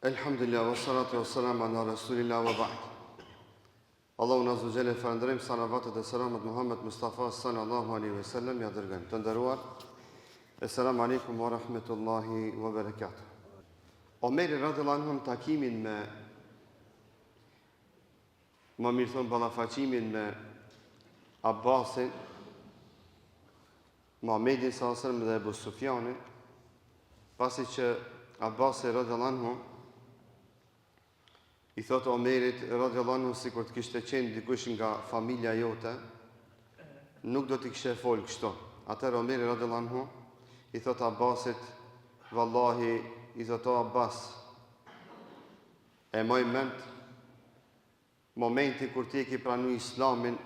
Elhamdulillah, wa salatu wa salam ala rasulillah wa ba'd. Allahu në azhujele falëndërojmë, salavatet e selamet Muhammed Mustafa sallallahu alaihi wa sallam ja dërgojmë. Të nderuar, assalamu alaikum wa rahmetullahi wa barakatuh. Omeri radhiyallahu anhu takimin me më mirë thonë ballafaqimin me Abbasin, Muhammedin sallallahu alaihi wa sallam dhe Ebu Sufjanin, pasi që Abbasi radhiyallahu anhu i thotë Omerit radhiyallahu anhu sikur të kishte qenë dikush nga familja jote, nuk do t'i kishe folë kështu. Atëherë Omeri radhiyallahu anhu i thotë Abbasit, vallahi, i thotë Abbas, e moj mend momenti kur ti e ki pranu Islamin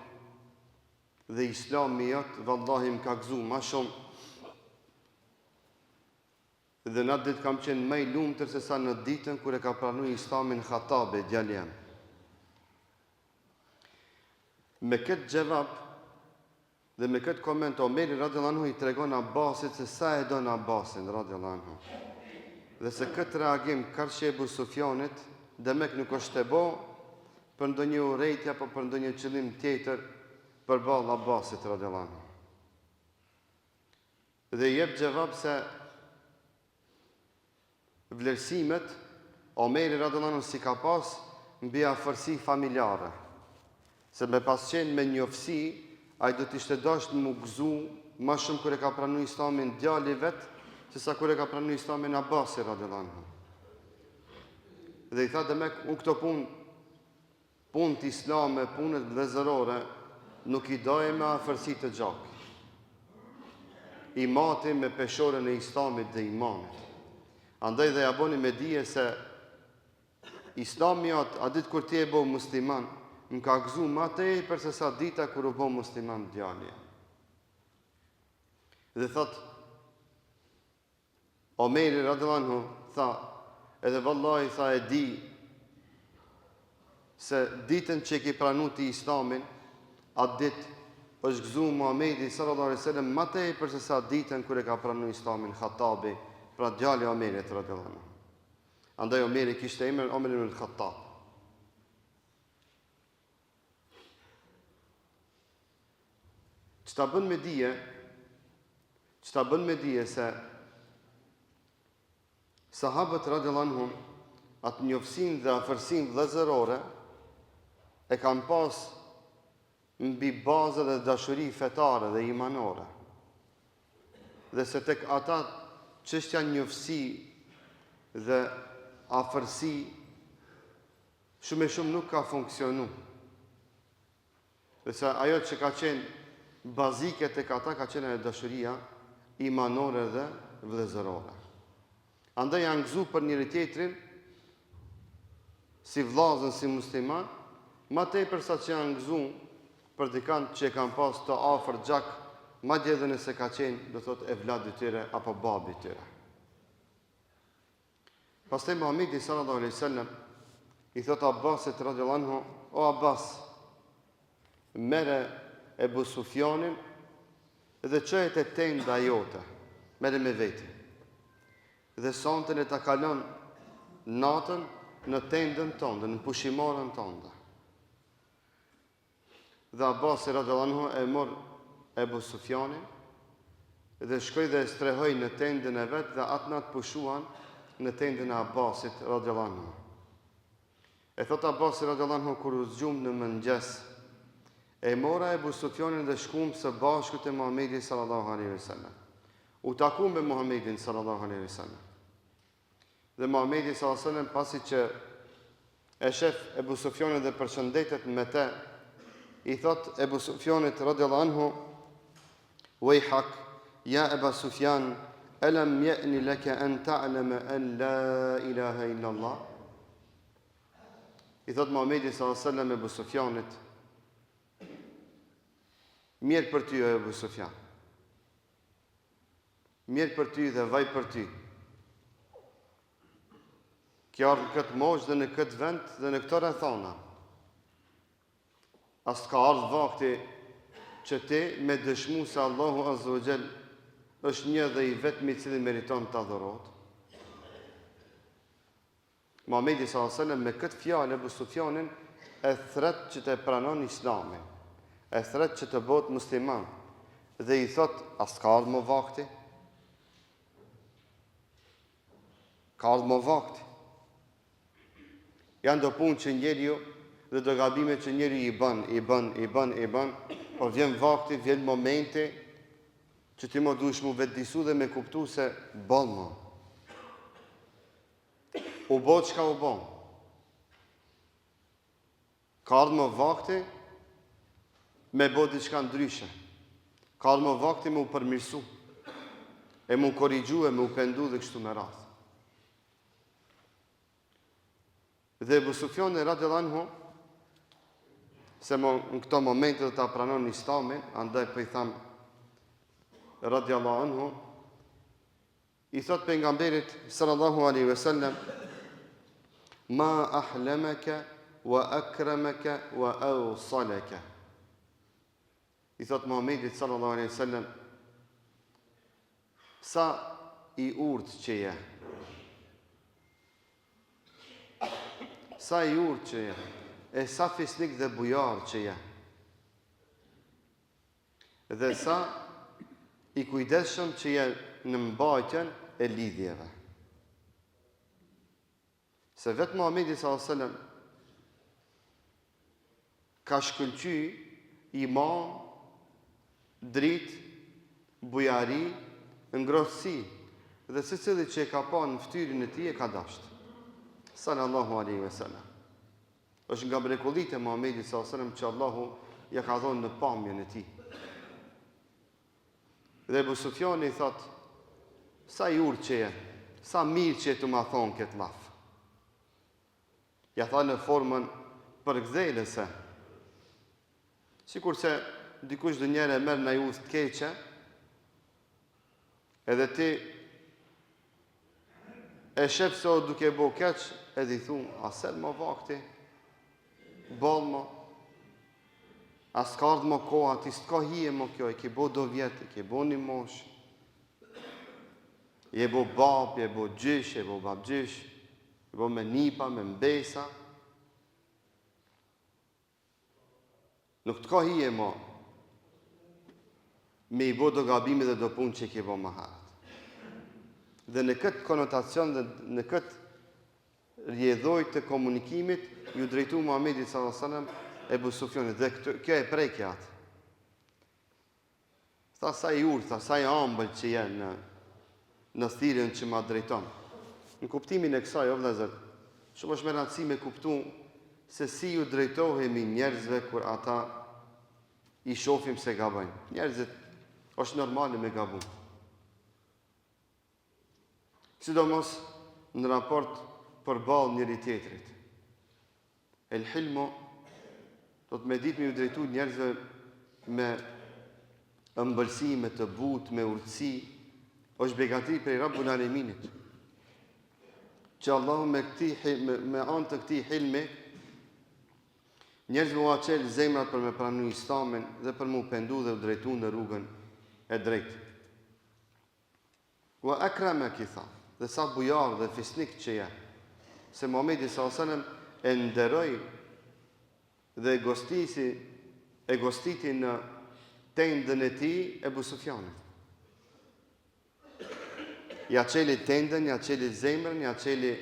dhe Islami jot, vallahi më ka gëzu ma shumë. Dhe në atë ditë kam qenë më i lumtur se sa në ditën kur e ka pranuar Islamin Khatabi, djali jam. Me këtë gjevap dhe me këtë koment, Omeri radhiyallahu anhu i tregon Abbasit se sa e don Abbasin radhiyallahu anhu. Dhe se këtë reagim karshi Ebu Sufjanit demek nuk është e bo për ndonjë urrejtje apo për ndonjë qëllim tjetër përballë Abbasit radhiyallahu anhu. Dhe jep gjevap se vlerësimet Omeri radhiyallahu anhu si ka pas mbi afërsi familjare. Se me pas qenë me njoftësi, ai do të ishte dashur më gëzu më shumë kur e ka pranuar Islamin djali vet, se sa kur e ka pranuar Islamin Abbasi radhiyallahu anhu. Dhe i tha demek unë këto punë të islame, punët vëllezërore, nuk i doje me afërsi të gjakë. I mati me peshorën e Islamit dhe imanit. Andaj dhe ja boni me dije se Islami atë, a ditë kur ti e bo musliman, më ka gëzu ma tepër se sa dita kur u bo musliman djali. Dhe thot, Omeri radhiyallahu anhu tha, edhe vallahi tha e di se ditën që ki pranu ti Islamin, atë ditë është gëzu Muhamedi sallallahu alaihi wasallam ma tepër se sa ditën kur e ka pranu Islamin Khatabi, pra djali Omerit radhiyallahu anhu. Andaj Omeri kishte emrin Omer ibn al-Khattab. Ç'ta bën me dije se sahabët radhiyallahu anhum atë njoftësinë dhe afërsinë vëllezërore e kanë pas mbi bazë dhe dashuri fetare dhe imanore. Dhe se tek ata çështja njoftësi dhe afërsi shumë e shumë nuk ka funksionu. Dhe se ajo që ka qenë bazike tek ata ka qenë e dashuria imanore dhe vëllezërore. Andaj janë gëzu për njëri tjetrin si vllazën, si musliman, ma tepër sa që janë gëzu për dikant që e kanë pas të afër gjak, madje edhe nëse ka qenë, do thot, evladi tyre apo babi tyre. Pastaj Muhamedi sallallahu alaihi wasallam i thot Abbasit radhiyallahu anhu, o Abbas, merre Ebu Sufjanin dhe çoje te tenda jote, merre me veti. Dhe sonten e ta kalon natën në tendën tonë, në pushimorën tonë. Dhe Abbasi radhiyallahu anhu e mor Ebu Sufjanin dhe shkoi dhe strehoi në tendën e vet dhe atë natë pushuan në tendën e Abbasit radhiyallahu anhu. E thot Abbasi radhiyallahu anhu kur u zgjum në mëngjes, e mora Ebu Sufjanin dhe shkuam së bashku te Muhamedi sallallahu alaihi wasallam. U taku me Muhamedin sallallahu alaihi wasallam. Dhe Muhamedi sallallahu alaihi wasallam pasi që e shef Ebu Sufjanin dhe përshëndetet me te, i thot Ebu Sufjanit radhiyallahu anhu, Wejhak, ja Eba Sufjan, alam ya'ni laka an ta'lama an la ilaha illa Allah. I thot Muhamedi sallallahu alaihi wasallam Ebu Sufjanit, mirë për ty o Ebu Sufjan. Mirë për ty dhe vaj për ty. Kjo ardhë në këtë moshë dhe në këtë vend dhe në këto rrethana. As ka ardhë vakti që ti me dëshmu se Allahu Azza wa Jall është një dhe i vetmi i cili meriton të adhurohet. Muhamedi s.a.s. me këtë fjalë Ebu Sufjanin e thret që të pranon Islamin, e thret që të bëhet musliman, dhe i thot, as ka ardhur më vakti? Ka ardhur më vakti. Janë do punë që njeriu dhe do gabime që njeriu i bën, por vjen vakti, vjen momenti që ti më duhesh mu vetëdisu dhe me kuptu se bën më. U bë çka u bën. Ka ardhur më vakti me bë diçka ndryshe. Ka ardhur më vakti me u përmirësu, e me u korrigju, e me u pendu dhe kështu me radhë. Dhe Ebu Sufjani radhiyallahu anhu, se në këto momente do ta pranon Islamin, andaj po i tham radhiyallahu anhu, i thot pejgamberit sallallahu alaihi wasallam, ma ahlamaka wa akramaka wa awsalaka. I thot Muhamedit sallallahu alaihi wasallam, sa i urtë që je. Sa i urtë që je, e sa fisnik dhe bujar që je. Dhe sa i kujdesshëm që je në mbajtjen e lidhjeve. Se vetë Muhamedi s.a.s. ka shkëlqy iman, dritë, bujari, ngrohtësi, dhe secili që e ka pa në fytyrën e tij e ka dashur. Sallallahu alaihi wasallam. Është nga mrekullitë e Muhamedit sallallahu alaihi wasallam që Allahu ja ka dhënë në pamjen e tij. Dhe Ebu Sufjani thot, sa i urtë që je, sa mirë që të ma thonë këtë laf. Ja tha në formën përkthjelëse. Sikur se dikush dhe njëre merr në ju të keqe, edhe ti e shep se o duke bo keq, edhe i thunë, a sel më vakti, bol më, a s'ka ardhë më koha, ti s'ka hije më kjo, i ki bo do vjetë, i ki bo një mosh, i e bo bab, i e bo gjysh, i e bo babgjysh, i bo me nipa, me mbesa. Nuk t'ka hije më, me i bo do gabimi dhe do punë që i ki bo më harët. Dhe në këtë konotacion dhe në këtë rjedhoj të komunikimit ju drejtu Muhamedit sallallahu alaihi wasallam Ebu Sufjanit dhe kjo e prekja atë. Tha sa i urtë, tha sa i ambël që jenë në thirrjen që ma drejton. Në kuptimin e kësaj, o vëllezër, shumë është me rëndësi me kuptu se si ju drejtohemi njerëzve kur ata i shohim se gabojnë. Njerëzit është normale me gabu. Sidomos në raport përballë njëri tjetrit. El hilmu do të me ditë me ju drejtu njerëzve me ëmbëlsi, me të butë, me urtësi, është begati prej Rabbul Aleminit. Që Allahu me anë të këtij hilmi njerëzve u aqel zemrat për me pranu Islamin dhe për mu pendu dhe u drejtu në rrugën e drejtë. Wa akramaki tha, dhe sa bujar dhe fisnik që je, se Muhamedi sallallahu alaihi wasallam e nderoi dhe e gostiti në tendën e tij Ebu Sufjanit. Ja qeli tendën, ja qeli zemrën, ja qeli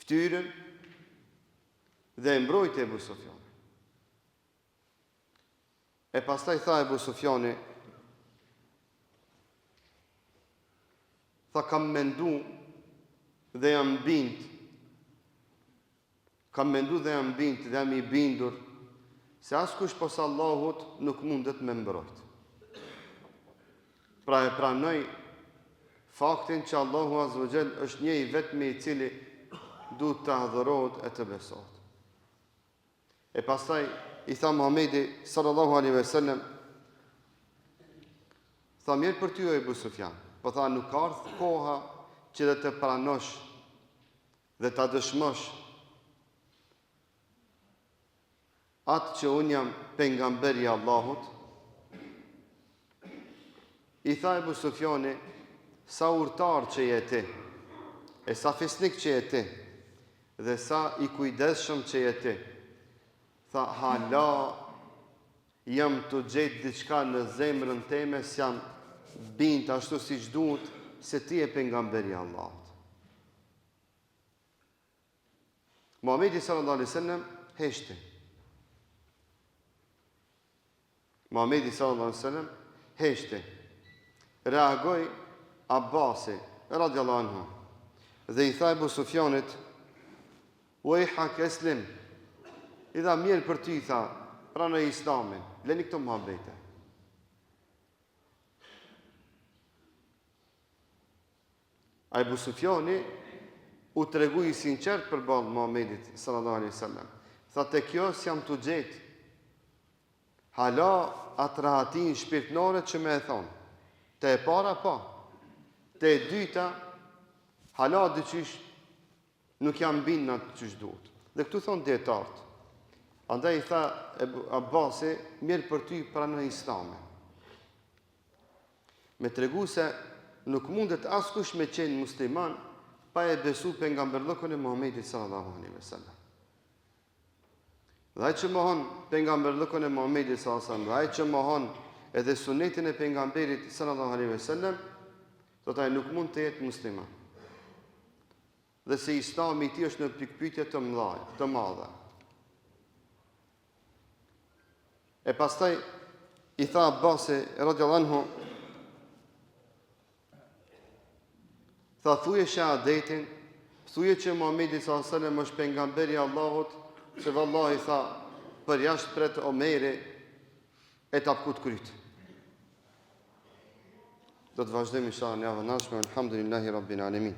ftyrën dhe e mbrojti Ebu Sufjani. E pastaj tha Ebu Sufjani, tha kam mendu dhe jam bind, dhe jam i bindur, se askush posa Allahut nuk mundet me mbrojt. Pra e pranoj faktin që Allahu Azza wa Jall është një i vetmi i cili duhet të adhurohet e të besohet. E pastaj i tha Muhamedi sallallahu alaihi wasallam, tha mirë për ty o Ebu Sufjan, po tha nuk ka ardhur koha që dhe të pranosh dhe ta dëshmosh atë që unë jam pejgamberi i Allahut. I tha Ebu Sufjani, sa urtar që je ti, e sa fisnik që je ti, dhe sa i kujdesshëm që je ti. Tha, hala jam të gjetë diçka në zemrën teme, s'jam bindë ashtu si që duhet, se ti e pejgamberi Allahut. Muhamedi sallallahu alaihi wasallam heshti. Muhamedi sallallahu alaihi wasallam heshti. Reagoi Abbasi radhiyallahu anhu dhe i tha Ebu Sufjanit, "Wejhak eslim." I dha mirë për ty, tha, pranoj Islamin, leni këto muhabete. A Ebu Sufjani u tregu i sinqert për balë Muhamedit sallallahu alaihi wasallam. Tha, te kjo s'jam të gjetë. Hala atë rahatin shpirtnore që me e thonë. Te e para, pa. Te e dyta, hala dyqysh nuk jam binë në atë qysh duhet. Dhe këtu thonë djetartë. Andaj i tha Abbasi, mirë për ty pranoj Islamin. Me tregu se nuk mundet askush me qenë musliman pa e besu pejgamberllëkun e Muhamedit sallallahu alaihi wasallam. Dhe ai që mohon pejgamberllëkun e Muhamedit sallallahu alaihi wasallam, dhe ai që mohon edhe sunetin e pejgamberit sallallahu alaihi wasallam, do të ai nuk mund të jetë musliman. Dhe se Islami i tij është në pikpyetje të madhe. E pastaj i tha Abbasi radhiyallahu anhu, tha, thuje shahadetin, thuje që Muhamedi sallallahu alaihi wasallam është pejgamberi i Allahut, se vallahi, tha, për jashtë pret Omeri e tapkut kryt. Do të vazhdojmë inshallah në javën e ardhshme. Alhamdulillahi rabbil alamin.